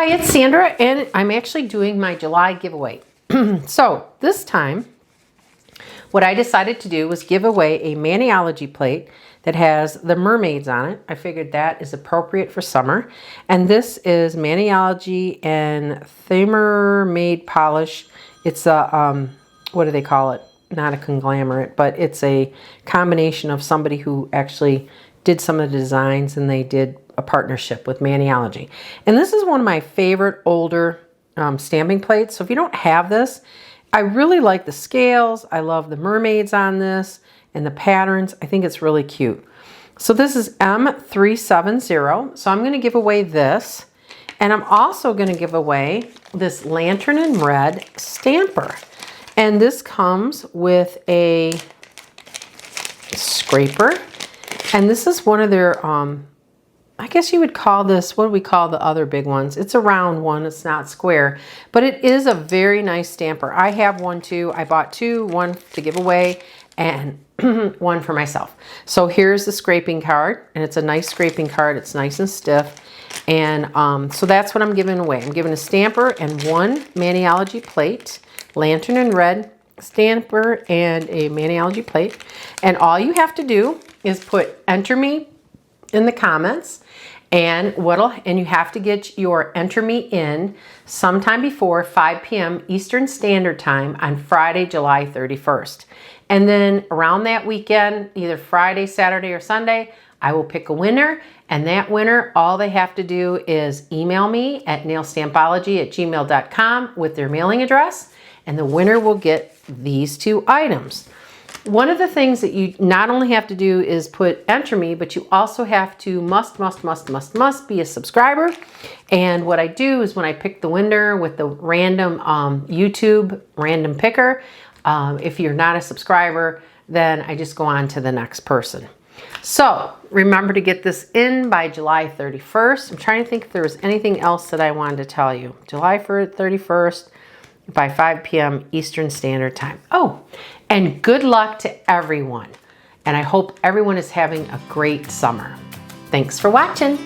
Hi, it's Sandra, and I'm actually doing my July giveaway. So this time, what I decided to do was give away a Maniology plate that has the mermaids on it. I figured that is appropriate for summer. And this is Maniology and Theurmade Polish. It's a, what do they call it? Not a conglomerate, but it's a combination of somebody who actually did some of the designs, and they did a partnership with Maniology. And this is one of my favorite older stamping plates. So if you don't have this, I really like the scales. I love the mermaids on this and the patterns. I think it's really cute. So this is M370. So I'm going to give away this. And I'm also going to give away this Lantern in Red stamper. And this comes with a scraper. And this is one of their, I guess you would call this, what do we call the other big ones? It's a round one, it's not square, but it is a very nice stamper. I have one too. I bought two, one to give away and one for myself. So here's the scraping card, and it's a nice scraping card. It's nice and stiff. And so that's what I'm giving away. I'm giving a stamper and one Maniology plate, Lantern in Red stamper and a Maniology plate. And all you have to do is put enter me in the comments, and you have to get your enter me in sometime before 5 p.m. Eastern Standard Time on Friday, July 31st. And then around that weekend, either Friday, Saturday, or Sunday, I will pick a winner, and that winner, all they have to do is email me at nailstampology@gmail.com with their mailing address, and the winner will get these two items. One of the things that you not only have to do is put enter me, but you also have to must be a subscriber. And what I do is when I pick the winner with the random YouTube random picker, if you're not a subscriber, then I just go on to the next person. So remember to get this in by July 31st. I'm trying to think if there was anything else that I wanted to tell you. July 31st by 5 p.m. Eastern Standard Time. Oh, and good luck to everyone. And I hope everyone is having a great summer. Thanks for watching.